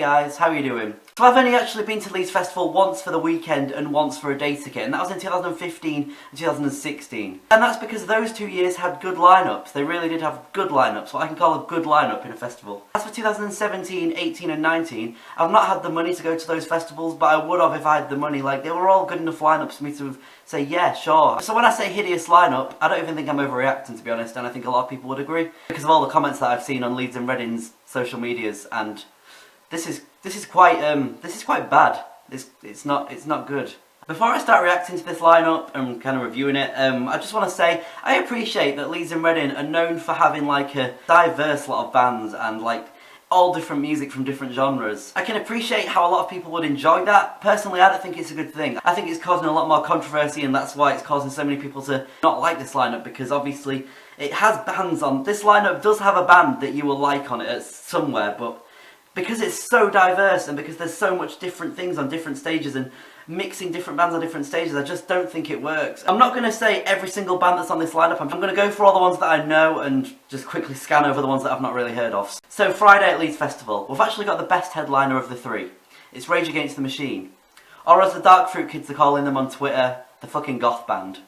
guys, how are you doing? So I've only actually been to Leeds Festival once for the weekend and once for a day ticket, and that was in 2015 and 2016. And that's because those 2 years had good lineups. They really did have good lineups, what I can call a good lineup in a festival. As for 2017, 18 and 19, I've not had the money to go to those festivals, but I would have if I had the money. Like, they were all good enough lineups for me to say, yeah, sure. So when I say hideous lineup, I don't even think I'm overreacting, to be honest, and I think a lot of people would agree. Because of all the comments that I've seen on Leeds and Reading's social medias, and this is quite bad. It's not good. Before I start reacting to this lineup and kind of reviewing it, I just want to say I appreciate that Leeds and Reading are known for having like a diverse lot of bands and like all different music from different genres. I can appreciate how a lot of people would enjoy that. Personally, I don't think it's a good thing. I think it's causing a lot more controversy, and that's why it's causing so many people to not like this lineup, because obviously it has bands on. This lineup does have a band that you will like on it somewhere, but because it's so diverse and because there's so much different things on different stages and mixing different bands on different stages, I just don't think it works. I'm not going to say every single band that's on this lineup. I'm going to go for all the ones that I know and just quickly scan over the ones that I've not really heard of. So Friday at Leeds Festival, we've actually got the best headliner of the three. It's Rage Against the Machine. Or as the Dark Fruit kids are calling them on Twitter, the fucking goth band.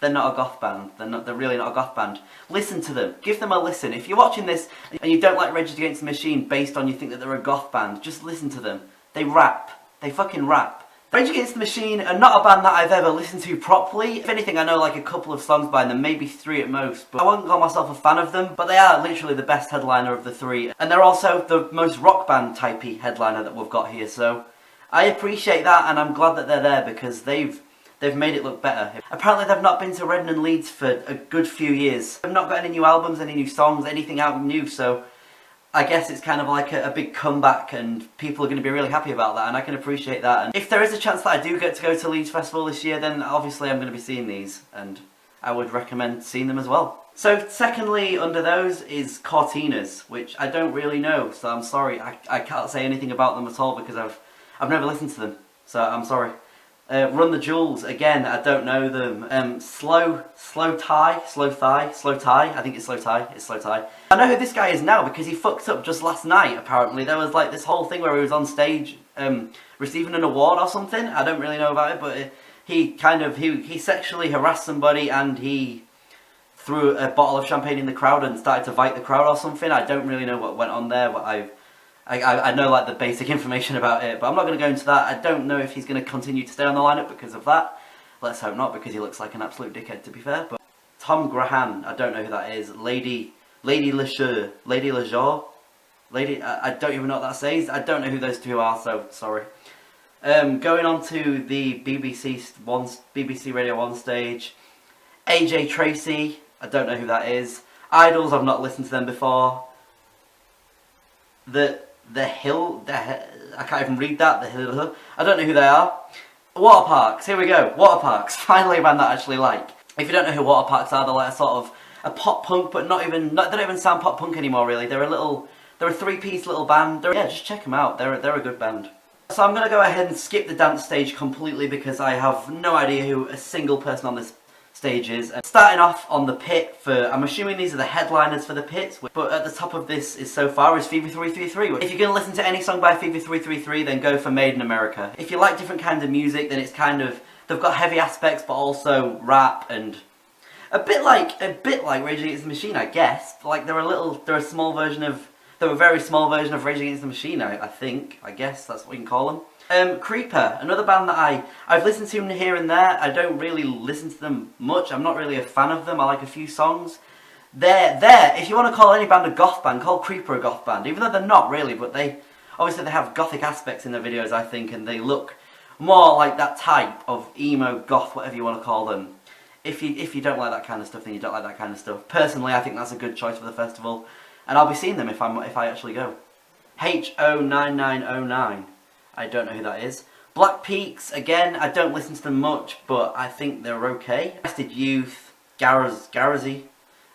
They're not a goth band. They're really not a goth band. Listen to them. Give them a listen. If you're watching this and you don't like Rage Against the Machine based on you think that they're a goth band, just listen to them. They rap. They fucking rap. Rage Against the Machine are not a band that I've ever listened to properly. If anything, I know like a couple of songs by them, maybe 3 at most. But I wouldn't call myself a fan of them. But they are literally the best headliner of the 3. And they're also the most rock band typey headliner that we've got here. So I appreciate that, and I'm glad that they're there because they've made it look better. Apparently they've not been to Reading and Leeds for a good few years. They've not got any new albums, any new songs, anything out new, so I guess it's kind of like a big comeback and people are going to be really happy about that, and I can appreciate that. And if there is a chance that I do get to go to Leeds Festival this year, then obviously I'm going to be seeing these, and I would recommend seeing them as well. So secondly under those is Cortinas, which I don't really know, so I'm sorry. I can't say anything about them at all because I've never listened to them, so I'm sorry. Run the Jewels, again, I don't know them. Slow Tie, I think it's Slow Tie. I know who this guy is now because he fucked up just last night, apparently. There was like this whole thing where he was on stage receiving an award or something. I don't really know about it, but he sexually harassed somebody and he threw a bottle of champagne in the crowd and started to fight the crowd or something. I don't really know what went on there, but I know like the basic information about it, but I'm not going to go into that. I don't know if he's going to continue to stay on the lineup because of that. Let's hope not, because he looks like an absolute dickhead, to be fair. But Tom Graham, I don't know who that is. Lady Lejour, I don't even know what that says. I don't know who those two are, so sorry. Going on to the BBC Radio 1 stage, AJ Tracy, I don't know who that is. Idols, I've not listened to them before. I can't even read that. I don't know who they are. Waterparks, here we go. Waterparks, finally a band that I actually like. If you don't know who Waterparks are, they're like a sort of a pop punk, but they don't even sound pop punk anymore really. They're a 3-piece little band. Yeah, just check them out. They're a good band. So I'm going to go ahead and skip the dance stage completely because I have no idea who a single person on this stage is. Starting off on the pit I'm assuming these are the headliners for the pits, but at the top of this is so far is Fever 333. If you're going to listen to any song by Fever 333, then go for Made in America. If you like different kinds of music, then it's kind of, they've got heavy aspects but also rap and a bit like Rage Against the Machine, I guess. Like they're a very small version of Rage Against the Machine, I guess that's what you can call them. Creeper, another band that I've listened to here and there. I don't really listen to them much. I'm not really a fan of them. I like a few songs. If you want to call any band a goth band, call Creeper a goth band. Even though they're not really, but obviously they have gothic aspects in their videos, I think, and they look more like that type of emo, goth, whatever you want to call them. If you don't like that kind of stuff, then you don't like that kind of stuff. Personally, I think that's a good choice for the festival, and I'll be seeing them if I actually go. HO9909. I don't know who that is. Black Peaks, again, I don't listen to them much, but I think they're okay. Arrested Youth, Garrazy.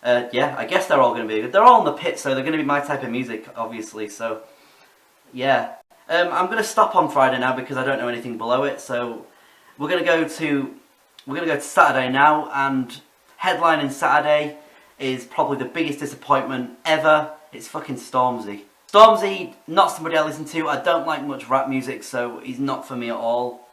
Yeah, I guess they're all going to be good. They're all in the pit, so they're going to be my type of music, obviously, so yeah. I'm going to stop on Friday now because I don't know anything below it, so we're going to go to Saturday now, and headlining Saturday is probably the biggest disappointment ever. It's fucking Stormzy. Stormzy, not somebody I listen to. I don't like much rap music, so he's not for me at all.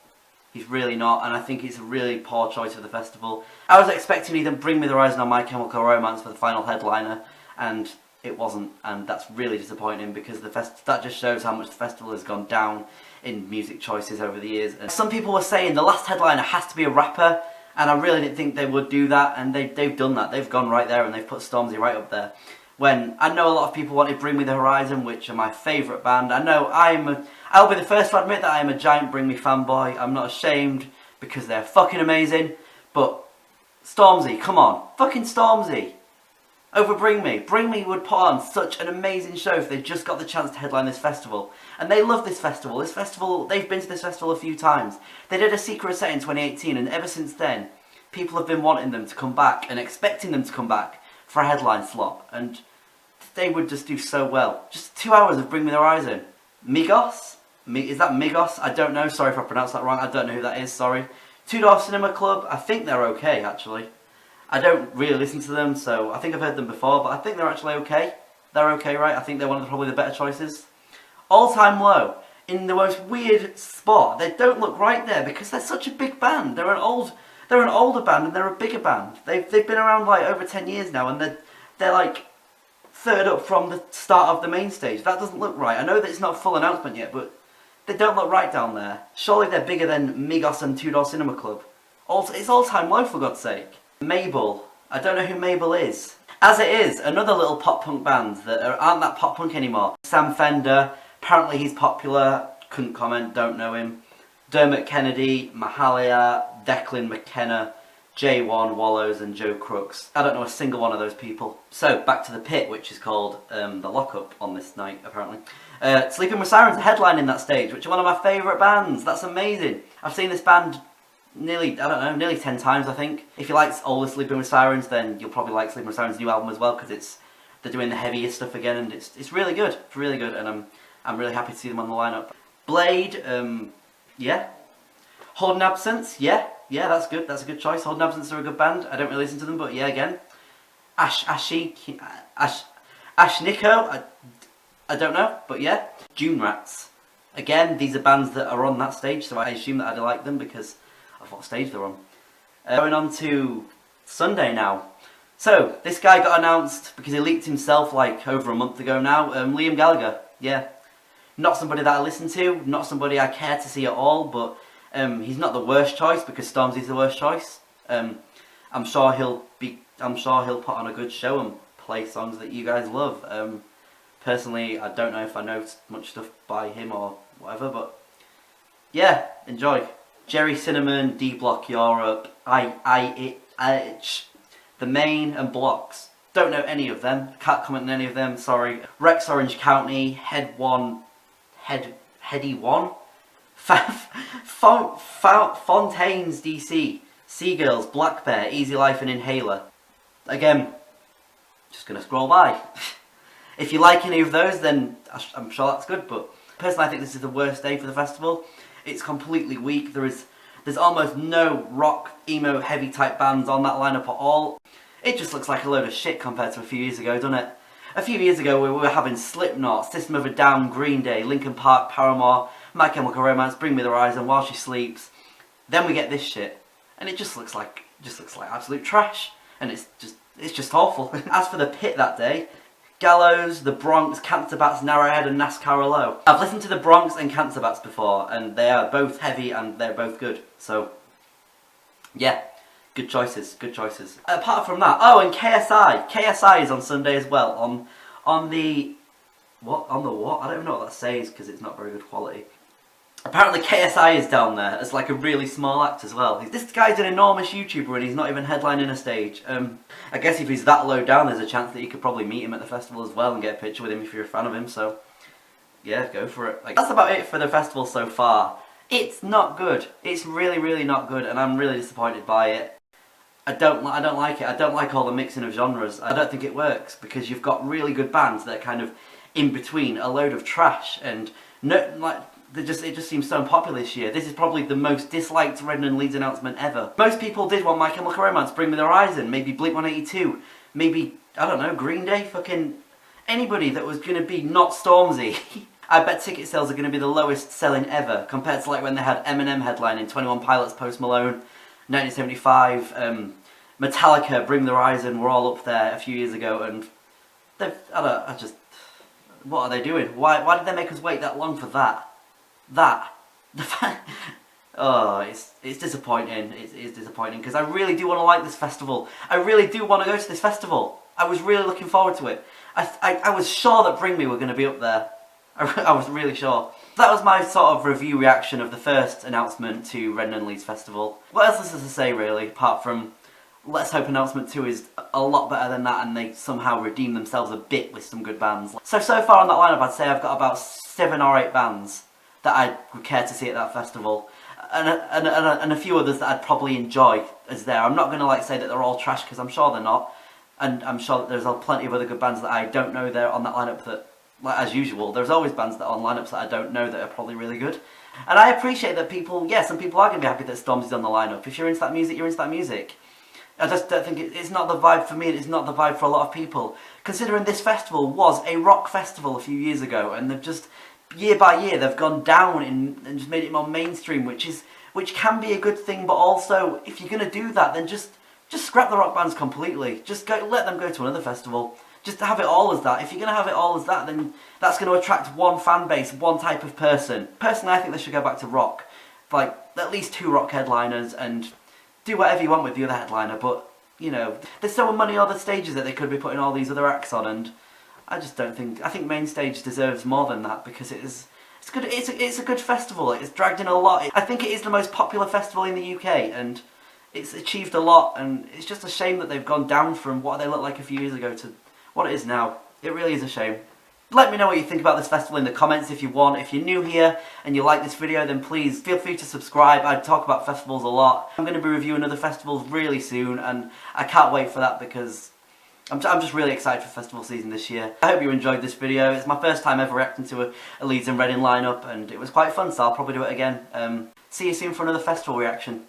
He's really not, and I think it's a really poor choice for the festival. I was expecting either Bring Me the Horizon or My Chemical Romance for the final headliner, and it wasn't, and that's really disappointing because that just shows how much the festival has gone down in music choices over the years. And some people were saying the last headliner has to be a rapper, and I really didn't think they would do that, and they've done that. They've gone right there and they've put Stormzy right up there. When I know a lot of people wanted Bring Me the Horizon, which are my favourite band. I know I'll be the first to admit that I am a giant Bring Me fanboy. I'm not ashamed because they're fucking amazing. But Stormzy, come on, fucking Stormzy. Over Bring Me. Bring Me would put on such an amazing show if they just got the chance to headline this festival. And they love this festival. They've been to this festival a few times. They did a secret set in 2018, and ever since then, people have been wanting them to come back and expecting them to come back for a headline slot. And they would just do so well. Just 2 hours of Bring Me the Horizon. Migos? Is that Migos? I don't know. Sorry if I pronounced that wrong. I don't know who that is. Sorry. Two Door Cinema Club. I think they're okay, actually. I don't really listen to them, so I think I've heard them before, but I think they're actually okay. They're okay, right? I think they're probably the better choices. All Time Low, in the most weird spot. They don't look right there because they're such a big band. They're an older band and they're a bigger band. They've been around like over 10 years now, and they're like third up from the start of the main stage. That doesn't look right. I know that it's not a full announcement yet, but they don't look right down there. Surely they're bigger than Migos and Two Door Cinema Club. It's All Time Low, for God's sake. Mabel. I don't know who Mabel is. As It Is, another little pop punk band that aren't that pop punk anymore. Sam Fender, apparently he's popular, couldn't comment, don't know him. Dermot Kennedy, Mahalia, Declan McKenna, J1, Wallows and Joe Crooks. I don't know a single one of those people. So, back to the pit, which is called The Lockup on this night, apparently. Sleeping with Sirens headlining that stage, which are one of my favourite bands. That's amazing. I've seen this band nearly 10 times, I think. If you like older Sleeping with Sirens, then you'll probably like Sleeping with Sirens' new album as well, because they're doing the heavier stuff again, and it's really good. It's really good, and I'm really happy to see them on the lineup. Blade, yeah. Holding Absence, yeah, that's good. That's a good choice. Holding Absence are a good band. I don't really listen to them, but yeah, again. Ashnico, I don't know, but yeah. June Rats. Again, these are bands that are on that stage, so I assume that I'd like them because of what stage they're on. Going on to Sunday now. So, this guy got announced because he leaked himself like over a month ago now. Liam Gallagher, yeah. Not somebody that I listen to, not somebody I care to see at all, but he's not the worst choice because Stormzy's the worst choice. I'm sure he'll put on a good show and play songs that you guys love. Personally, I don't know if I know much stuff by him or whatever, but yeah, enjoy. Jerry Cinnamon, D Block Europe, I-Itch, The Main and Blocks. Don't know any of them. Can't comment on any of them, sorry. Rex Orange County, Heady One, Fontaines DC, Seagirls, Black Bear, Easy Life and Inhaler. Again, just gonna scroll by. If you like any of those, then I'm sure that's good, but personally I think this is the worst day for the festival. It's completely weak. There's almost no rock, emo, heavy type bands on that lineup at all. It just looks like a load of shit compared to a few years ago, doesn't it? A few years ago we were having Slipknot, System of a Down, Green Day, Linkin Park, Paramore, My Chemical Romance, Bring Me the Horizon, While She Sleeps. Then we get this shit, and it just looks like absolute trash, and it's just awful. As for the pit that day, Gallows, The Bronx, Cancer Bats, Narrowhead and NASCAR Low. I've listened to The Bronx and Cancer Bats before, and they are both heavy and they're both good. So, yeah, good choices, good choices. Apart from that, oh, and KSI. KSI is on Sunday as well, on the what? I don't even know what that says because it's not very good quality. Apparently KSI is down there as like a really small act as well. This guy's an enormous YouTuber and he's not even headlining a stage. I guess if he's that low down, there's a chance that you could probably meet him at the festival as well and get a picture with him if you're a fan of him, so yeah, go for it. That's about it for the festival so far. It's not good. It's really, really not good, and I'm really disappointed by it. I don't like it. I don't like all the mixing of genres. I don't think it works because you've got really good bands that are kind of in between a load of trash, and it just seems so unpopular this year. This is probably the most disliked Reading and Leeds announcement ever. Most people did want My Chemical Romance, Bring Me the Horizon, maybe Blink-182, maybe, I don't know, Green Day, fucking anybody that was going to be not Stormzy. I bet ticket sales are going to be the lowest selling ever, compared to like when they had Eminem headlining, 21 Pilots, Post Malone, 1975, Metallica, Bring the Horizon were all up there a few years ago, and what are they doing? Why did they make us wait that long for that? Oh, it's disappointing. It's disappointing because I really do want to like this festival. I really do want to go to this festival. I was really looking forward to it. I was sure that Bring Me were going to be up there. I was really sure. That was my sort of review reaction of the first announcement to Reading and Leeds Festival. What else is there to say really, apart from let's hope announcement 2 is a lot better than that and they somehow redeem themselves a bit with some good bands. So far on that lineup I'd say I've got about 7 or 8 bands that I would care to see at that festival. And a few others that I'd probably enjoy as there. I'm not going to like say that they're all trash because I'm sure they're not. And I'm sure that there's plenty of other good bands that I don't know there on that lineup that, like, as usual, there's always bands that are on lineups that I don't know that are probably really good. And I appreciate that people, yeah, some people are going to be happy that Stormzy's on the lineup. If you're into that music, you're into that music. I just don't think it's not the vibe for me, and it's not the vibe for a lot of people. Considering this festival was a rock festival a few years ago, and they've just, year by year, they've gone down and just made it more mainstream, which can be a good thing, but also, if you're going to do that, then just scrap the rock bands completely. Just let them go to another festival. Just have it all as that. If you're going to have it all as that, then that's going to attract one fan base, one type of person. Personally, I think they should go back to rock. Like, at least 2 rock headliners, and do whatever you want with the other headliner, but, you know, there's so many other stages that they could be putting all these other acts on, and I just don't think, I think main stage deserves more than that, because it's good, it's a good festival, it's dragged in a lot. I think it is the most popular festival in the UK, and it's achieved a lot, and it's just a shame that they've gone down from what they looked like a few years ago to what it is now. It really is a shame. Let me know what you think about this festival in the comments if you want. If you're new here and you like this video, then please feel free to subscribe. I talk about festivals a lot. I'm going to be reviewing other festivals really soon, and I can't wait for that because I'm just really excited for festival season this year. I hope you enjoyed this video. It's my first time ever reacting to a Leeds and Reading lineup, and it was quite fun, so I'll probably do it again. See you soon for another festival reaction.